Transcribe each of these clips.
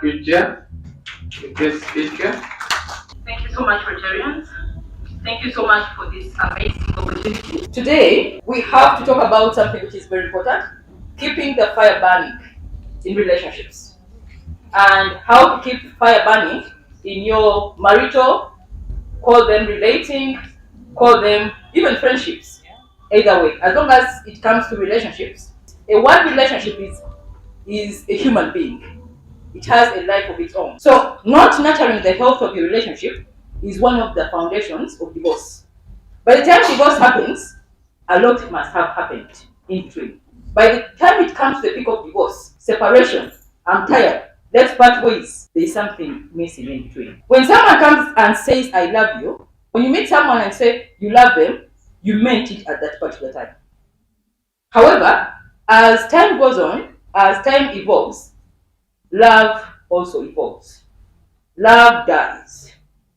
Good job. Good speaker. Thank you so much, Rotarians. Thank you so much for this amazing opportunity. Today, we have to talk about something which is very important, keeping the fire burning in relationships. And how to keep fire burning in your marital, call them relating, call them even friendships. Either way, as long as it comes to relationships, a one relationship is a human being. It has a life of its own. So, not nurturing the health of your relationship is one of the foundations of divorce. By the time divorce happens, a lot must have happened in between. By the time it comes to the peak of divorce, separation, I'm tired, let's part ways, there's something missing in between. When someone comes and says, I love you, when you meet someone and say you love them, you meant it at that particular time. However, as time goes on, as time evolves, love also evolves. Love dies.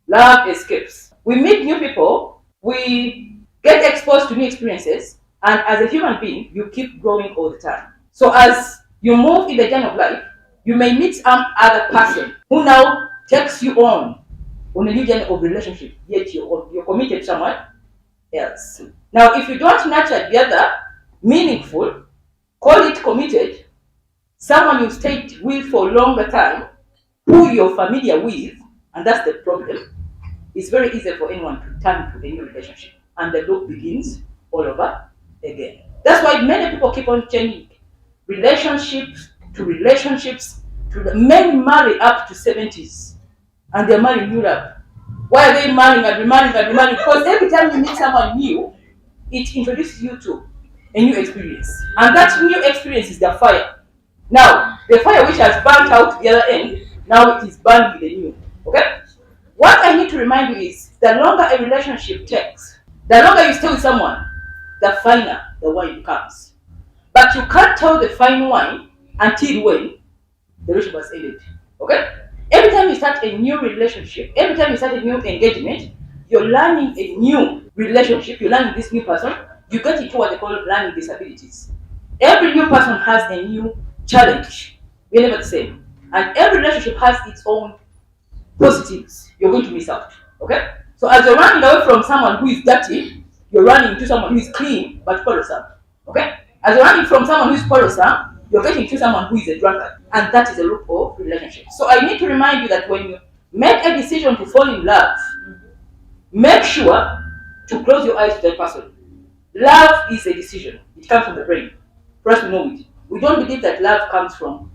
Love escapes. We meet new people, we get exposed to new experiences, and as a human being, you keep growing all the time. So as you move in the journey of life, you may meet some other person who now takes you on a new journey of relationship, yet you're committed to someone else. Now, if you don't nurture the other, meaningful, call it committed, someone you stayed with for a longer time, who you're familiar with, and that's the problem, it's very easy for anyone to turn to a new relationship. And the loop begins all over again. That's why many people keep on changing relationships, to the men marry up to 70s and they're marrying new love. Why are they marrying and remarrying? Because every time you meet someone new, it introduces you to a new experience. And that new experience is the fire. Now, the fire which has burnt out the other end, now it is burned with the new. Okay? What I need to remind you is, the longer a relationship takes, the longer you stay with someone, the finer the wine becomes. But you can't tell the fine wine until when the relationship has ended. Okay? Every time you start a new relationship, every time you start a new engagement, you're learning a new relationship, you're learning this new person, you get into what they call learning disabilities. Every new person has a new challenge. We're never the same. And every relationship has its own positives. You're going to miss out. Okay? So as you're running away from someone who is dirty, you're running to someone who is clean but quarrelsome. Okay? As you're running from someone who is quarrelsome, you're getting to someone who is a drunkard. And that is a loop of relationship. So I need to remind you that when you make a decision to fall in love, make sure to close your eyes to that person. Love is a decision. It comes from the brain. For us to know it. We don't believe that love comes from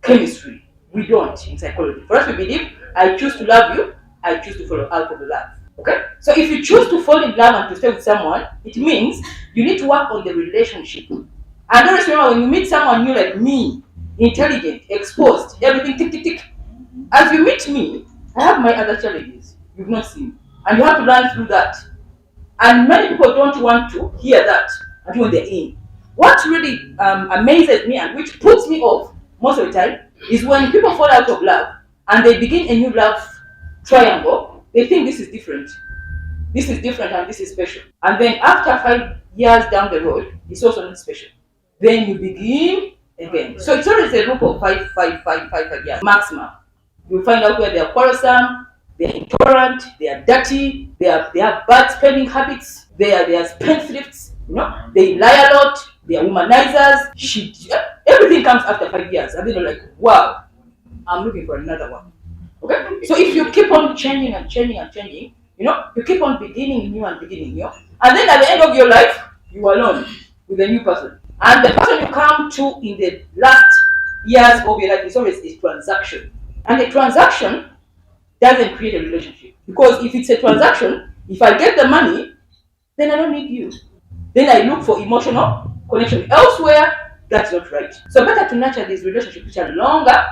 chemistry. We don't in psychology. For us, we believe, I choose to love you, I choose to follow out of the love. Okay? So if you choose to fall in love and to stay with someone, it means you need to work on the relationship. And always remember, when you meet someone new like me, intelligent, exposed, everything tick, tick, tick, as you meet me, I have my other challenges you've not seen. And you have to learn through that. And many people don't want to hear that until they're in. What really amazes me and which puts me off most of the time is when people fall out of love and they begin a new love triangle, they think this is different. This is different and this is special. And then after 5 years down the road, it's also not special. Then you begin again. So it's always a loop of 5 years maximum. You find out where they are quarrelsome, they are intolerant, they are dirty, they have bad spending habits, they are spendthrifts, they lie a lot, they are womanizers, everything comes after 5 years. And then you're like, wow, I'm looking for another one. Okay? So if you keep on changing, you keep on beginning new. And then at the end of your life, you are alone with a new person. And the person you come to in the last years of your life is always a transaction. And a transaction doesn't create a relationship. Because if it's a transaction, if I get the money, then I don't need you. Then I look for emotional connection elsewhere. That's not right. So better to nurture these relationships which are longer,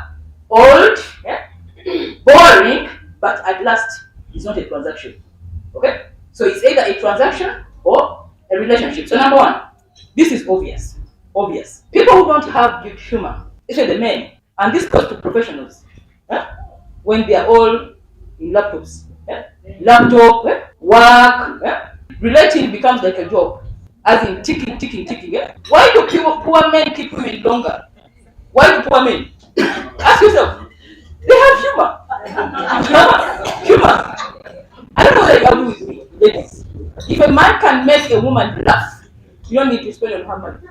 old, boring, but at last it's not a transaction. Okay? So it's either a transaction or a relationship. So number one, this is obvious. People who don't have good humor, especially the men, and this goes to professionals, when they are all in laptops, work, relating becomes like a job, as in ticking. Why do poor men keep women longer? Why do poor men? Ask yourself. a woman laugh, you don't need to spend on her money.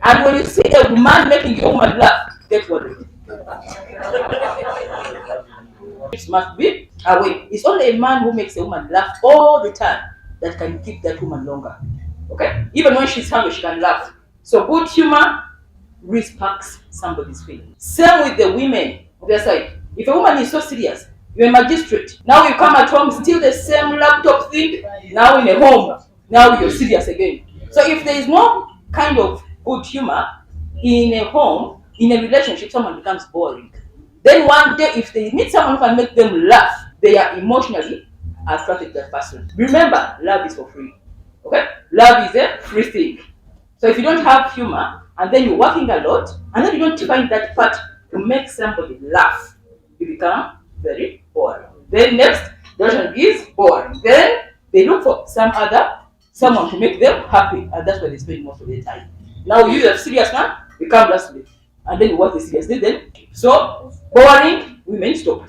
And when you see a man making a woman laugh, get worried. It must be away. It's only a man who makes a woman laugh all the time that can keep that woman longer. Okay? Even when she's hungry, she can laugh. So good humor respects somebody's feelings. Same with the women on their side. If a woman is so serious, you're a magistrate. Now you come at home, still the same laptop thing. Now in a home, now you're serious again. So if there is no kind of good humor in a home, in a relationship, someone becomes boring. Then one day, if they meet someone who can make them laugh, they are emotionally attracted to that person. Remember, love is for free. Okay? Love is a free thing. So if you don't have humor, and then you're working a lot, and then you don't find that part to make somebody laugh, you become very boring. Then next, the relationship is boring. Then they look for someone to make them happy, and that's where they spend most of their time. Now you are serious man, you come last week, and then you want the serious. Then so boring, women stop.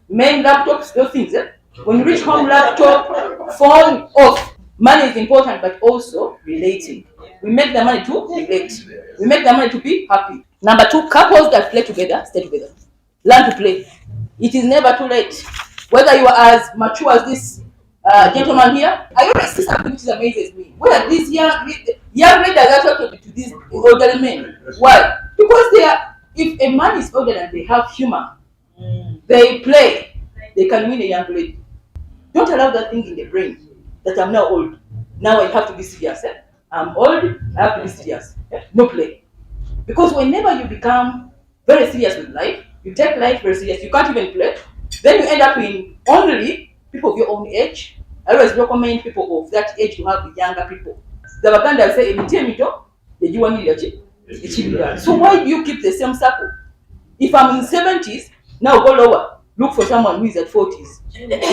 Men laptops, those things. When you reach home, laptop, phone off. Money is important, but also relating. We make the money to relate. We make the money to be happy. Number 2, couples that play together, stay together. Learn to play. It is never too late. Whether you are as mature as this gentleman here, I always see something which amazes me. Where these young ladies are talking to these older men. Why? Because if a man is older and they have humor, they play, they can win a young lady. Don't allow that thing in the brain that I'm now old. Now I have to be serious. I'm old, I have to be serious. No play. Because whenever you become very serious with life, you take life very serious, you can't even play, then you end up in only people of your own age. I always recommend people of that age to have younger people. The Baganda say, so why do you keep the same circle? If I'm in 70s, now go lower. Look for someone who is at 40s.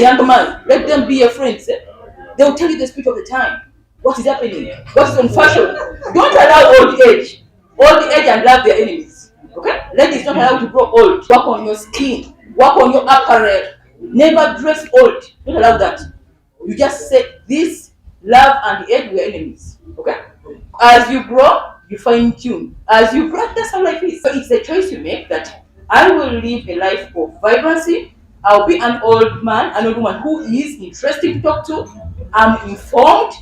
Young man, let them be your friends. They will tell you the spirit of the time. What is happening? What is on fashion? Don't allow old age. Old age and love their enemies. Okay? Ladies, don't allow to grow old. Work on your skin. Work on your apparel. Never dress old. Don't allow that. You just say this, love and the age were enemies. Okay? As you grow, you fine tune. As you grow, that's how life is. So it's a choice you make that I will live a life of vibrancy. I'll be an old man, an old woman who is interesting to talk to. I'm informed.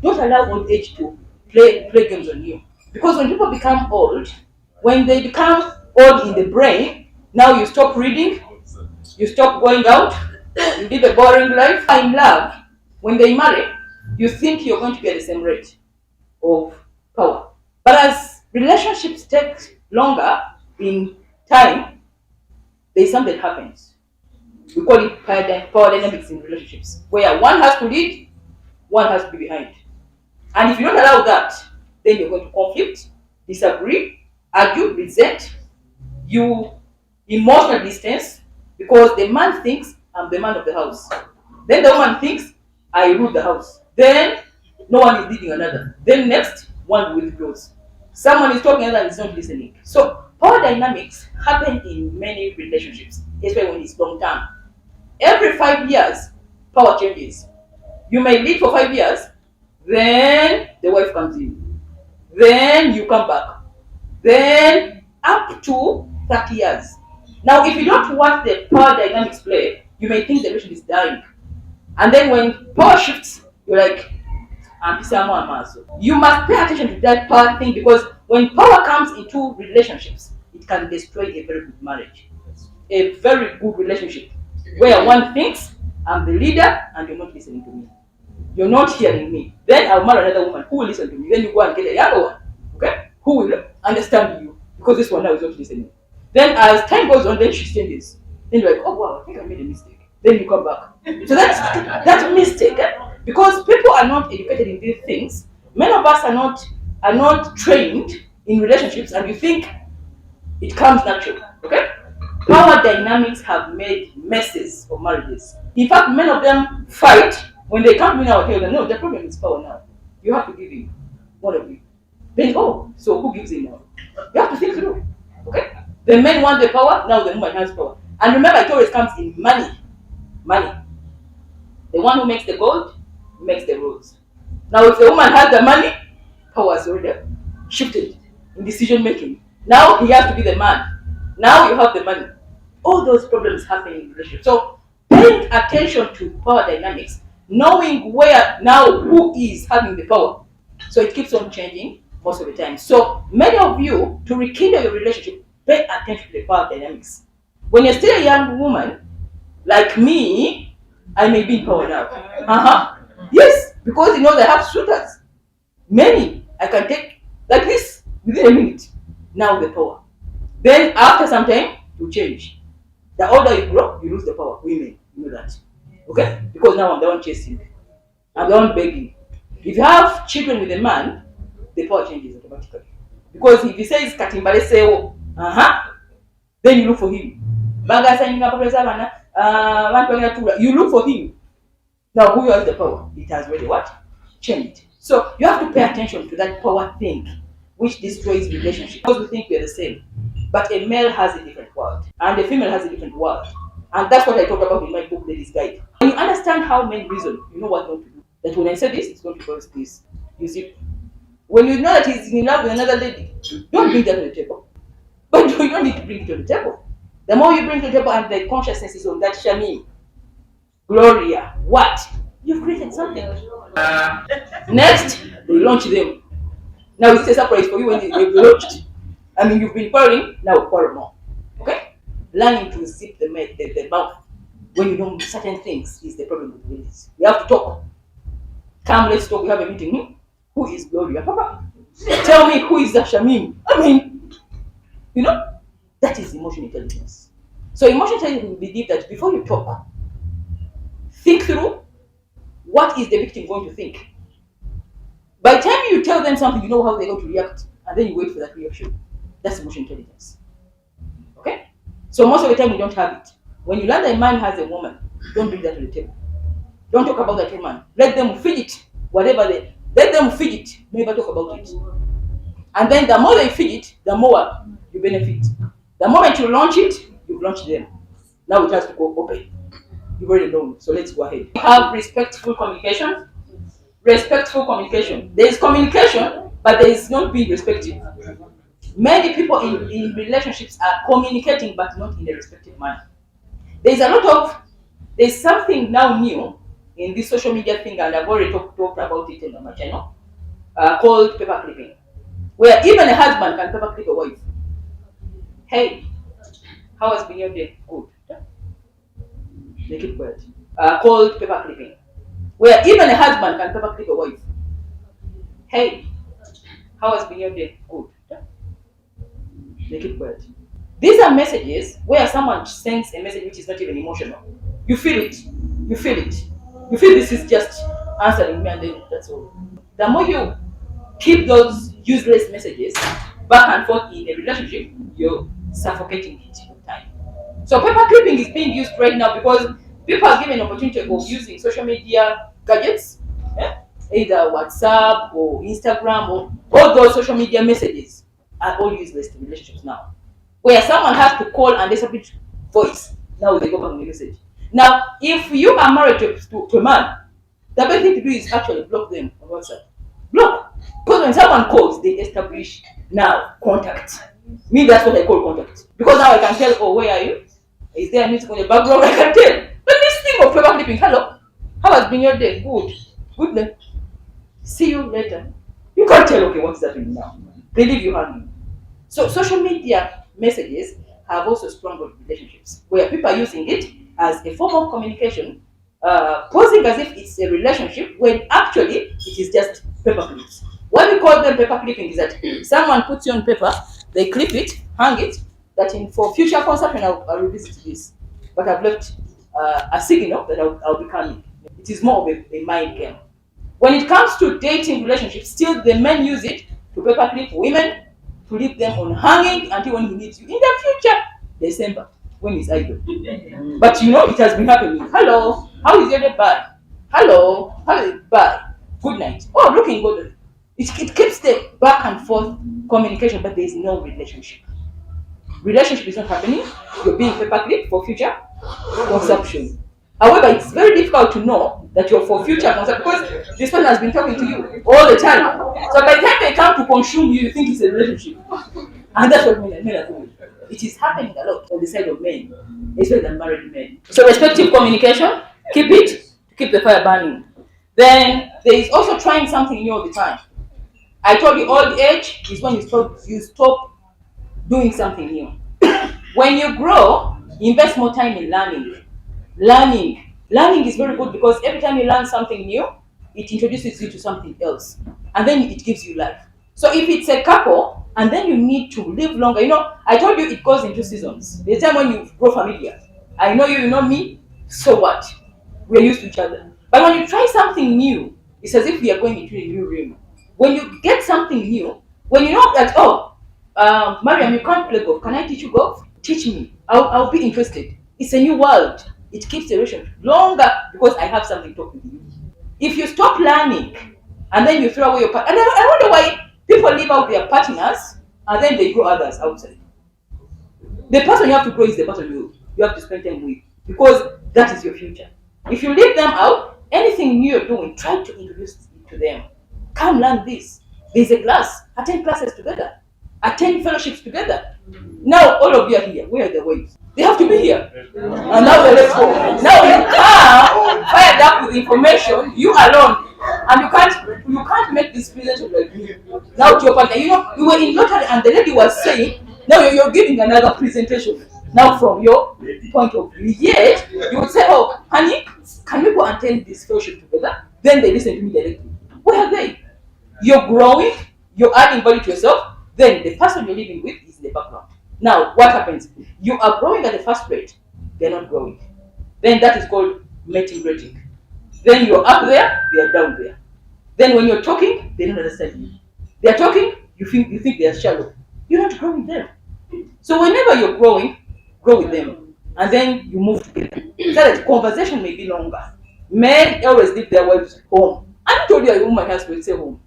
Don't allow old age to play games on you. Because when people become old, when they become old in the brain, now you stop reading, you stop going out, you live a boring life. In love, when they marry, you think you're going to be at the same rate of power. But as relationships take longer in time, there's something that happens. We call it power dynamics in relationships, where one has to lead, one has to be behind. And if you don't allow that, then you're going to conflict, disagree, argue, resent, you emotional distance, because the man thinks I'm the man of the house. Then the woman thinks I rule the house. Then no one is leading another. Then next, one withdraws. Someone is talking and is not listening. So power dynamics happen in many relationships, especially when it's long term. Every 5 years, power changes. You may lead for 5 years, then the wife comes in. Then you come back. Then up to 30 years. Now, if you don't watch the power dynamics play, you may think the relationship is dying. And then when power shifts, you're like, you must pay attention to that power thing, because when power comes into relationships, it can destroy a very good marriage. A very good relationship where one thinks, I'm the leader and you're not listening to me. You're not hearing me. Then I'll marry another woman who will listen to me. Then you go and get a younger one, okay, who will understand you, because this one now is not listening. Then as time goes on, then she changes. Then you're like, oh wow, I think I made a mistake. Then you come back. So that's mistake. Because people are not educated in these things. Many of us are not trained in relationships, and you think it comes natural. Okay? Power dynamics have made messes of marriages. In fact, many of them fight. When they come to me now, I tell them, no, the problem is power now. You have to give in, one of you. Then, so who gives in now? You have to think through. Okay? The men want the power, now the woman has power. And remember, it always comes in money. Money. The one who makes the gold makes the roads. Now, if the woman had the money, power is already shifted in decision making. Now he has to be the man. Now you have the money. All those problems happen in relationships. So paying attention to power dynamics, knowing where now who is having the power. So it keeps on changing most of the time. So many of you, to rekindle your relationship, pay attention to the power dynamics. When you're still a young woman, like me, I may be in power now. Yes, because I have suitors. Many I can take like this within a minute. Now the power. Then after some time, you change. The older you grow, you lose the power. Women, you know that. Okay? Because now I'm the one chasing. I'm the one begging. If you have children with a man, the power changes automatically. Because if he says Katimbale say, then you look for him. You look for him. Now who has the power? It has already what? Changed. So you have to pay attention to that power thing, which destroys relationships. Because we think we are the same. But a male has a different world. And a female has a different world. And that's what I talk about in my book, Ladies Guide. When you understand how men reason, you know what not to do. That when I say this, it's going to cause this. You see? When you know that he's in love with another lady, don't bring that to the table. But you don't need to bring it to the table. The more you bring to the table and the consciousness is on that Shamim, Gloria, what? You've created something. Next, they launch them. Now it's a surprise for you when they've launched. I mean, you've been quarreling, now quarrel more. Okay? Learning to zip the mouth when you know certain things is the problem with ladies. We have to talk. Come, let's talk. We have a meeting. Who is Gloria? Papa, tell me who is the Shamim. I mean, that is emotional intelligence. So emotional intelligence will believe that before you talk, think through what is the victim going to think. By the time you tell them something, you know how they're going to react, and then you wait for that reaction. That's emotional intelligence. Okay? So most of the time we don't have it. When you learn that a man has a woman, don't bring that to the table. Don't talk about that woman. Let them feed it. Let them feed it. Never talk about it. And then the more they feed it, the more you benefit. The moment you launch it, you've launched them. Now it has to go open. You've already known. So let's go ahead. Have respectful communication. Respectful communication. There is communication, but there is not being respectful. Many people in relationships are communicating, but not in a respectful manner. There's something now new in this social media thing, and I've already talked about it on my channel, called paper clipping, where even a husband can paper clip a wife. Hey, how has been your day? Good. They keep quiet. Called paper clipping, where even a husband can paper clip a wife. Hey, how has been your day? Good. They keep quiet. These are messages where someone sends a message which is not even emotional. You feel it. You feel it. You feel this is just answering me and then that's all. The more you keep those useless messages back and forth in a relationship, you're suffocating it with time. So paper clipping is being used right now because people are given an opportunity of using social media gadgets, either WhatsApp or Instagram or all those social media messages are all useless to relationships now. Where someone has to call and they submit voice, now they go back on the message. Now, if you are married to a man, the best thing to do is actually block them on WhatsApp. Block. Because when someone calls, they establish now contact. Me, that's what I call contact. Because now I can tell, oh, where are you? Is there music on the background? I can tell. But this thing of paper clipping, hello, how has been your day? Good. Good day. See you later. You can't tell, okay, what is happening now? They leave you hanging. So social media messages have also stronghold relationships, where people are using it as a form of communication, posing as if it's a relationship, when actually it is just paper clips. Why we call them paper clipping is that someone puts you on paper, they clip it, hang it, that for future consumption I'll revisit this. But I've left a signal that I'll be coming. It is more of a mind game. When it comes to dating relationships, still the men use it to paper clip women, to leave them on hanging until when he needs you in the future, December, when he's idle. But it has been happening. Hello, how is your day? Bye. Hello, how is it? Bye. Good night. Oh, looking good. It keeps the back and forth communication, but there is no relationship. Relationship is not happening. You're being paper clipped for future consumption. However, it's very difficult to know that you're for future concern because this person has been talking to you all the time. So by the time they come to consume you, you think it's a relationship. And that's what men are doing. It is happening a lot on the side of men, especially the married men. So respective communication, keep it, to keep the fire burning. Then there is also trying something new all the time. I told you old age is when you stop doing something new. When you grow, you invest more time in learning. Learning is very good because every time you learn something new, it introduces you to something else. And then it gives you life. So if it's a couple, and then you need to live longer, I told you it goes into seasons. The time when you grow familiar. I know you, you know me, so what? We're used to each other. But when you try something new, it's as if we are going into a new realm. When you get something new, when you know that, Mariam, you can't play golf. Can I teach you golf? Teach me. I'll be interested. It's a new world. It keeps the relationship longer because I have something to talk with you. If you stop learning and then you throw away your partner, and I wonder why people leave out their partners and then they grow others outside. The person you have to grow is the person you have to spend time with because that is your future. If you leave them out, anything new you're doing, try to introduce it to them. Come learn this. There's a class. Attend classes together. Attend fellowships together. Now all of you are here. Where are the waves? They have to be here. And now they're let's go. Now you come fired up with information, you alone. And you can't make this presentation like me. Now to your partner. You were in lottery and the lady was saying, now you're giving another presentation. Now from your point of view. Yet you would say, oh, honey, can we go and attend this fellowship together? Then they listen to me directly. Where are they? You're growing, you're adding value to yourself, then the person you're living with is in the background. Now, what happens? You are growing at the first rate, they're not growing. Then that is called mating rating. Then you're up there, they're down there. Then when you're talking, they don't understand you. They're talking, you think they're shallow. You're not growing them. So whenever you're growing, grow with them. And then you move together. So that conversation may be longer. Men always leave their wives home. I told you a woman has to stay home.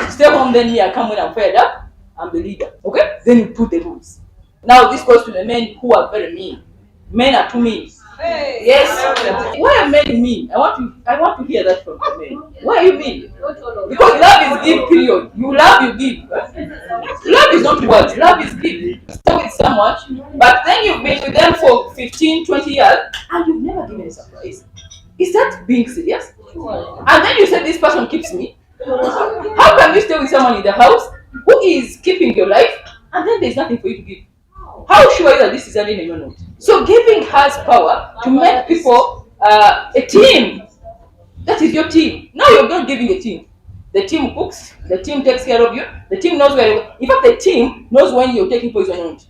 Stay home, then me, I come when I'm fed up. I'm the leader. Okay? Then you put the rules. Now this goes to the men who are very mean. Men are too mean. Hey. Yes. Why are men mean? I want to hear that from the men. Why are you mean? Because love is give, period. You love, you give. Love is not words. Love is give. Stay with someone, but then you've been with them for 15, 20 years, and you've never given a surprise. Is that being serious? And then you say this person keeps me. How can you stay with someone in the house who is keeping your life and then there's nothing for you to give? How sure are you that this is an enemy or not? So giving has power to make people a team. That is your team. Now you're not giving a team. The team cooks, the team takes care of you, the team knows where you. In fact, the team knows when you're taking poison or not.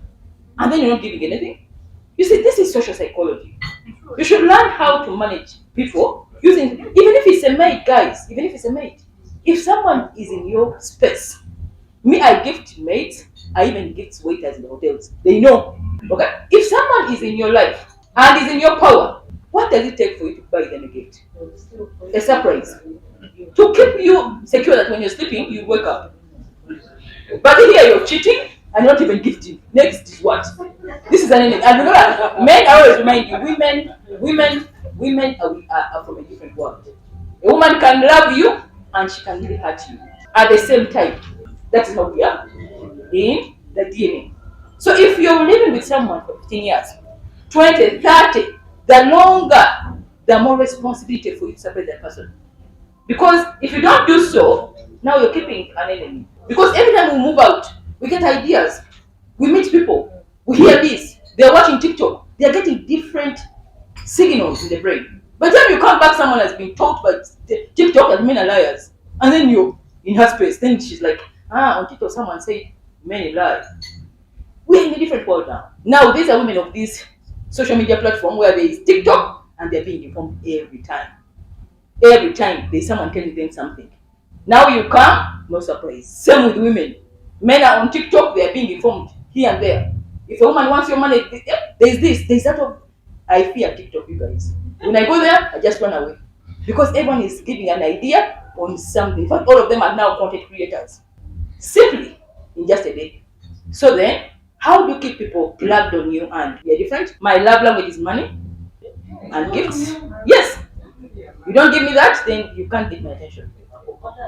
And then you're not giving anything. You see, this is social psychology. You should learn how to manage people using, even if it's a maid, guys, even if it's a maid. If someone is in your space, me, I gift maids, I even gift waiters in the hotels. They know. Okay? If someone is in your life and is in your power, what does it take for you to buy them a gift? A surprise. To keep you secure that when you're sleeping, you wake up. But here you're cheating and not even gifting. Next is what? This is an enemy. And remember, men always remind you, women are from a different world. A woman can love you and she can really hurt you at the same time. That is how we are in the DNA. So if you're living with someone for 15 years, 20, 30, the longer, the more responsibility for you to separate that person. Because if you don't do so, now you're keeping an enemy. Because every time we move out, we get ideas. We meet people. We hear this. They're watching TikTok. They're getting different signals in the brain. By the time you come back, someone has been taught by TikTok that men are liars. And then you're in her space. Then she's like, on TikTok someone said men lie. We're in a different world now. Now these are women of this social media platform where there is TikTok and they're being informed every time. Every time there's someone telling them something. Now you come, no surprise. Same with women. Men are on TikTok, they are being informed here and there. If a woman wants your money, there's this, there's that of. I fear TikTok, you guys. When I go there, I just run away. Because everyone is giving an idea on something. In fact, all of them are now content creators. Simply in just a day. So then, how do you keep people loved on you and you're different? My love language is money. and gifts. Yes. You don't give me that, then you can't get my attention.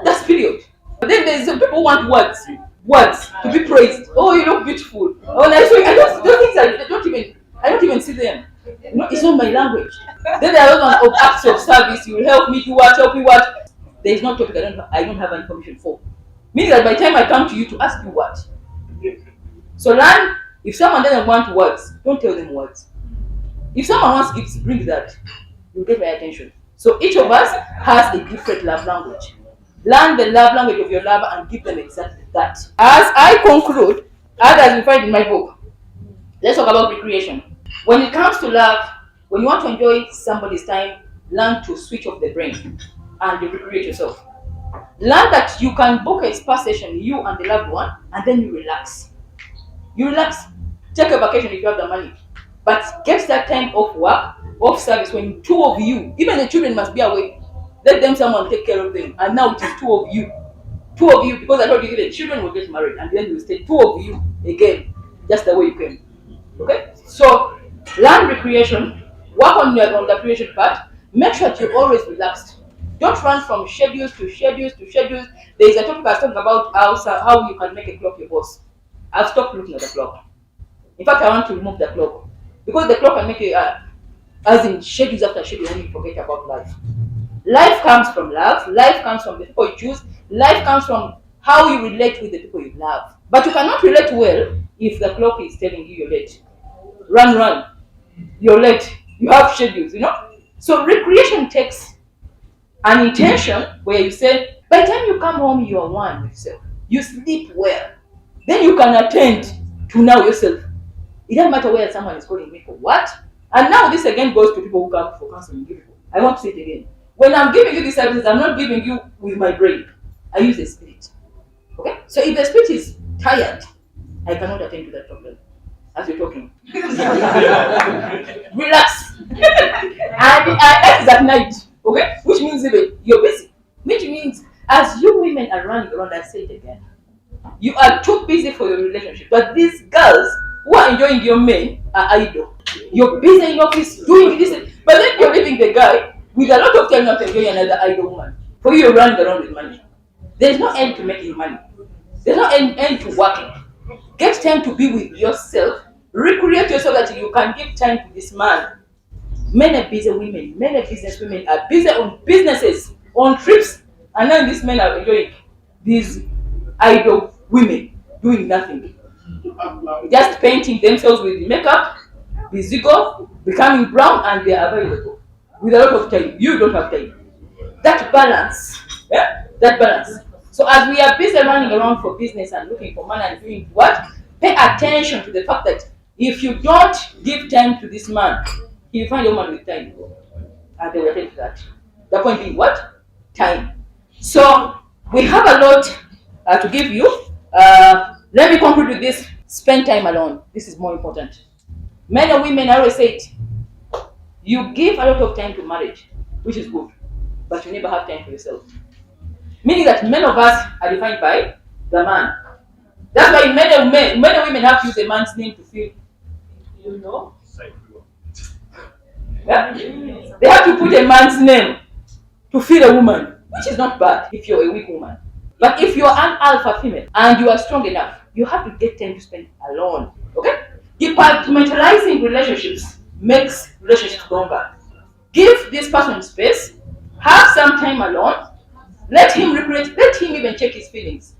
That's period. But then there's some people who want words to be praised. Oh, you look beautiful. Oh, nice. I don't. Those things I don't even see them. It's not my language. Then there are those of acts of service. You will help me do what, help me what. There is no topic I don't have information for. Meaning that by the time I come to you to ask you what. So learn. If someone doesn't want words, don't tell them words. If someone wants gifts, bring that. You'll get my attention. So each of us has a different love language. Learn the love language of your lover and give them exactly that. As I conclude, as you find in my book, let's talk about recreation. When it comes to love, when you want to enjoy somebody's time, learn to switch off the brain and recreate yourself. Learn that you can book a spa session, you and the loved one, and then you relax. You relax. Take a vacation if you have the money. But get that time off work, off service, when two of you, even the children must be away. Let them someone take care of them. And now it is two of you. Two of you, because I told you the children will get married and then you stay two of you again, just the way you came. Okay? So learn recreation, work on the creation part, make sure that you're always relaxed. Don't run from schedules to schedules to schedules. There is a topic I was talking about how you can make a clock your boss. I've stopped looking at the clock. In fact, I want to remove the clock. Because the clock can make you, as in schedules after schedules, and you forget about life. Life comes from love. Life comes from the people you choose. Life comes from how you relate with the people you love. But you cannot relate well if the clock is telling you you're late. Run. You're late. You have schedules, So recreation takes an intention where you say, by the time you come home, you are one with yourself. You sleep well. Then you can attend to now yourself. It doesn't matter where someone is calling me for what. And now this again goes to people who come for counseling. I want to say it again. When I'm giving you these services, I'm not giving you with my brain. I use the spirit. Okay? So if the spirit is tired, I cannot attend to that problem. As you're talking. Relax. And that is at night. Okay? Which means even you're busy. Which means as you women are running around, I say it again. You are too busy for your relationship. But these girls who are enjoying your men are idle. You're busy in your office doing this, but then you're leaving the guy with a lot of time not enjoying another idle woman. For you, you're running around with money. There's no end to making money. There's no end to working. Get time to be with yourself. Recreate yourself that you can give time to this man. Many busy women, many business women are busy on businesses, on trips, and then these men are enjoying these idle women doing nothing. Just painting themselves with makeup, busy go, becoming brown, and they are available with a lot of time. You don't have time. That balance, that balance. So as we are busy running around for business and looking for money and doing what, pay attention to the fact that if you don't give time to this man, he'll find a woman with time, and they will attend to that. The point being what? Time. So we have a lot to give you. Let me conclude with this. Spend time alone. This is more important. Men and women, I always say it. You give a lot of time to marriage, which is good, but you never have time for yourself. Meaning that many of us are defined by the man. That's why many women have to use a man's name to feel, Yeah? They have to put a man's name to feel a woman, which is not bad if you're a weak woman. But if you're an alpha female and you are strong enough, you have to get time to spend alone. Okay? Departmentalizing relationships makes relationships stronger. Give this person space, have some time alone, let him recreate, let him even check his feelings.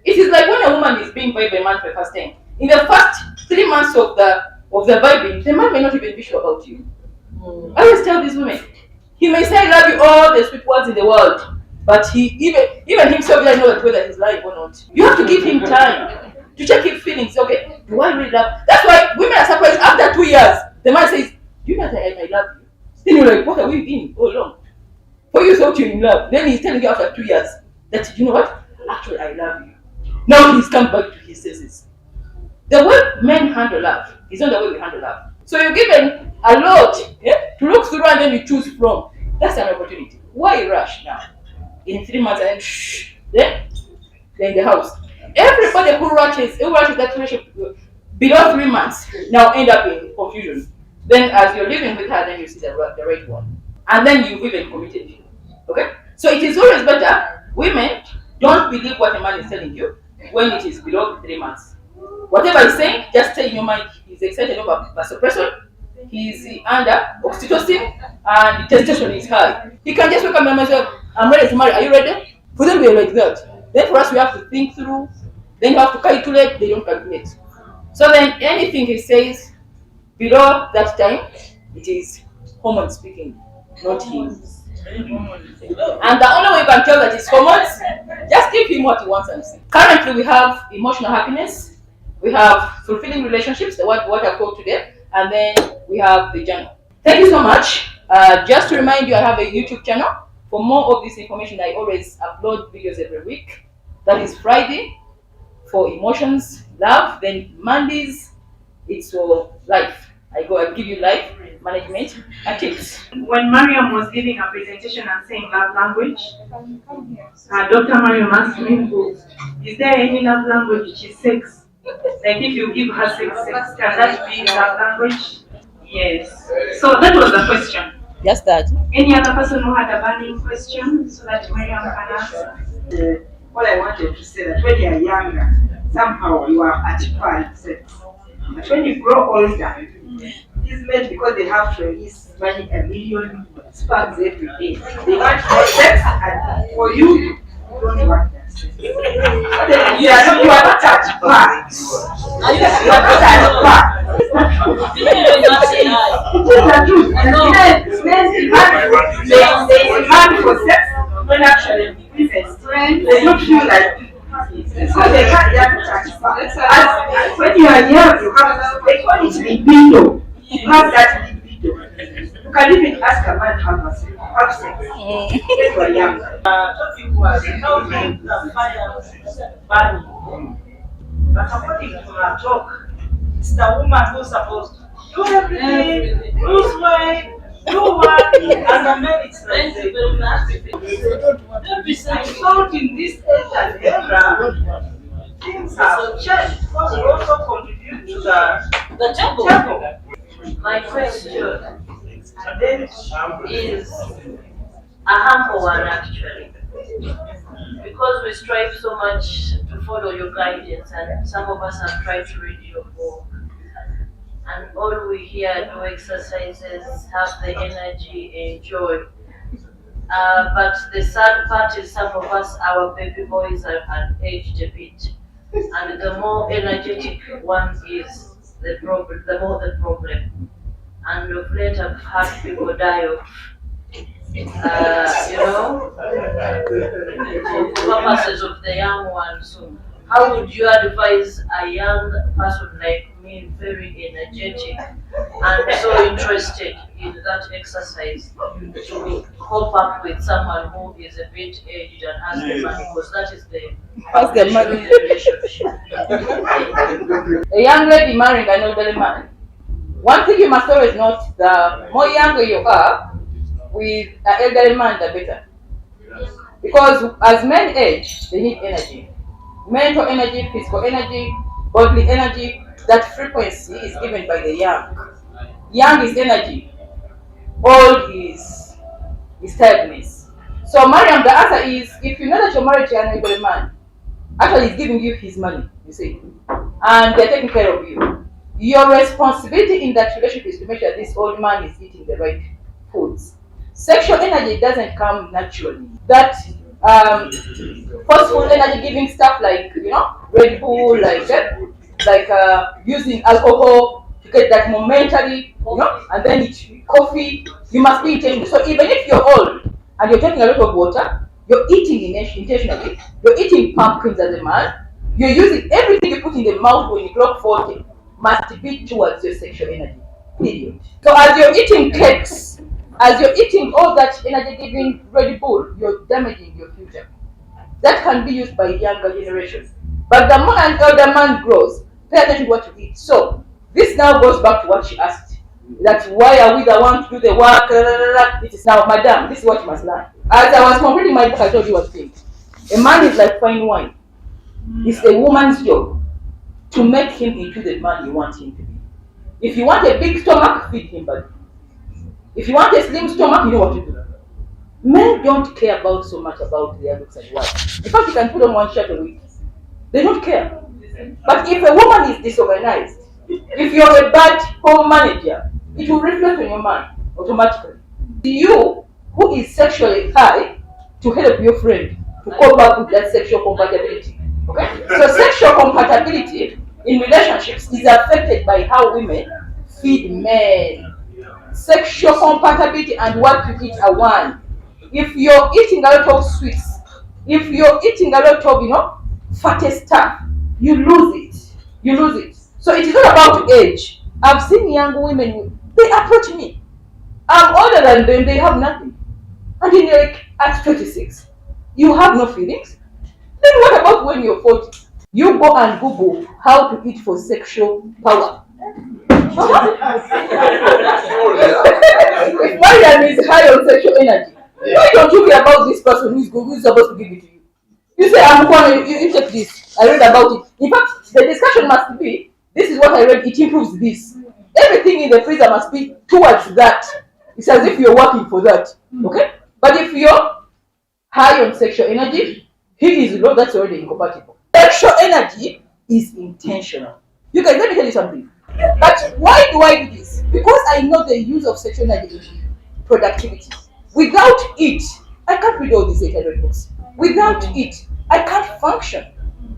It is like when a woman is being vibed by a man for the first time. In the first 3 months of the vibing, the man may not even be sure about you. I always tell these women, he may say I love you all the sweet words in the world, but he even himself doesn't know whether he's lying or not. You have to give him time to check his feelings. Okay, do I really love? That's why women are surprised after 2 years. The man says, "Do you know that I love you?" Then you're like, "What are we in? Oh long." For you thought you're in love. Then he's telling you after 2 years that you know what? Actually, I love you. Now he's come back to his senses. The way men handle love is not the way we handle love. So you're given a lot to look through and then you choose from. That's an opportunity. Why rush now? In 3 months and then they're in the house. Everybody who rushes that relationship below 3 months now end up in confusion. Then as you're living with her, then you see the right one. And then you even committed. Okay? So it is always better, women, don't believe what a man is telling you when it is below 3 months. Whatever he's saying, just say in your mind, he's excited over vasopressin, he's under oxytocin, and testosterone is high. He can just wake up and say, I'm ready to marry, are you ready? For them, we're like that. Then for us, we have to think through, then you have to calculate, they don't calculate. So then anything he says below that time, it is hormone speaking, not him. And the only way you can tell that it's hormones, just give him what he wants and see. Currently, we have emotional happiness, we have fulfilling relationships, what I've told today, and then we have the journal. Thank you so much. Just to remind you, I have a YouTube channel. For more of this information, I always upload videos every week. That is Friday for emotions, love. Then Mondays, it's for life. I give you life management and tips. When Mariam was giving a presentation and saying love language, Dr. Mariam asked me, is there any love language which is sex? Like if you give her sex, can that be love language? Yes. So that was the question. Just that. Any other person who had a burning question so that Mariam can answer? What I wanted to say that when you are younger, somehow you are at par sex. But when you grow older, these men, because they have to release money, a million sperms every day, they want more sex, and for you, you don't want that sex. You are not at par. You are not at par. It's the truth. Men demand for sex when actually they don't feel like so they can't touch par. When you are young, you have, they call it libido. You have that libido. You can even ask a man to have sex when you are young. Topic was helping the fire burning. But according to our talk, it's the woman who's supposed to do everything, lose weight, do what, and the men it's like they don't have to. I thought in this age and era, things have changed because we also contribute to the temple. My question is a humble one actually, because we strive so much to follow your guidance, and some of us have tried to read your book, and all we hear, do exercises, have the energy, enjoy. But the sad part is some of us, our baby boys have aged a bit, and the more energetic one is, the more the problem. And of late I've had people die of, purposes of the young one. So how would you advise a young person like me, very energetic and so interested in that exercise, to cope up with someone who is a bit aged and has the money, because that is the money relationship. A young lady marrying an elderly man. One thing you must always note: the more younger you are with an elderly man, the better. Because as men age, they need energy. Mental energy, physical energy, bodily energy. That frequency is given by the young. Young is energy. Old is tiredness. So Mariam, the answer is, if you know that you're married to an elderly man, actually he's giving you his money, you see, and they're taking care of you. Your responsibility in that relationship is to make sure this old man is eating the right foods. Sexual energy doesn't come naturally. That forceful energy giving stuff like, Red Bull, like using alcohol to get that momentarily, and then coffee, you must be intentional. So even if you're old and you're taking a lot of water, you're eating intentionally, you're eating pumpkins as a man, you're using everything you put in the mouth when you clock 40 must be towards your sexual energy, period. So as you're eating cakes, as you're eating all that energy giving Red Bull, you're damaging your future. That can be used by younger generations. But the more an elder man grows, pay attention to what you eat. So this now goes back to what she asked. That why are we the one to do the work? It is now, madam, this is what you must learn. As I was completing my book, I told you what thing. A man is like fine wine. It's a woman's job to make him into the man you want him to be. If you want a big stomach, feed him body. If you want a slim stomach, you know what to do. Men don't care about so much about their looks and what. In fact, you can put on one shirt a week. They don't care. But if a woman is disorganized, if you're a bad home manager, it will reflect on your man automatically. You, who is sexually high, to help your friend to cope up with that sexual compatibility. Okay? So sexual compatibility in relationships is affected by how women feed men. Sexual compatibility and what you eat are one. If you're eating a lot of sweets, if you're eating a lot of, fatty stuff, you lose it. You lose it. So it is not about age. I've seen young women, they approach me. I'm older than them, they have nothing. And then you're like, at 26, you have no feelings. Then what about when you're 40? You go and Google how to eat for sexual power. If Mariam is high on sexual energy, why don't you care about this person who is supposed to give it to you? You say, I'm going, you take this. I read about it. In fact, the discussion must be, this is what I read, it improves this. Everything in the freezer must be towards that. It's as if you're working for that. Okay? But if you're high on sexual energy, he is low, that's already incompatible. Sexual energy is intentional. You guys, let me tell you something. But why do I do this? Because I know the use of sexual energy in productivity. Without it, I can't read all these 800 books. Without it, I can't function.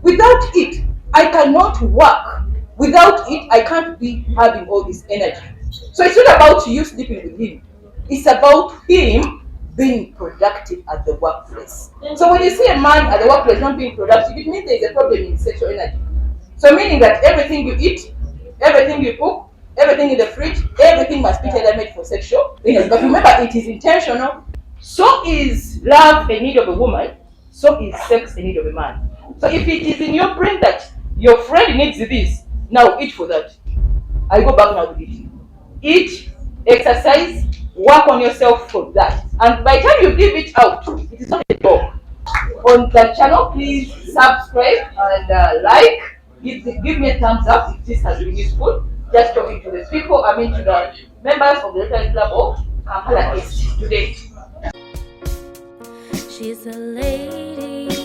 Without it, I cannot work. Without it, I can't be having all this energy. So it's not about you sleeping with him. It's about him being productive at the workplace. So when you see a man at the workplace not being productive, it means there is a problem in sexual energy. So meaning that everything you eat, everything you cook, everything in the fridge, everything must be tailor-made for sexual energy. But remember, it is intentional. So is love a need of a woman, so is sex a need of a man. So if it is in your brain that your friend needs this, now eat for that. I go back now to eat. Eat, exercise, work on yourself for that. And by the time you give it out, it is not a dog. On the channel, please subscribe and like. Give me a thumbs up if this has been useful. Just talking to the people, to the members of the Rotary Club of Kampala East today. She's a lady.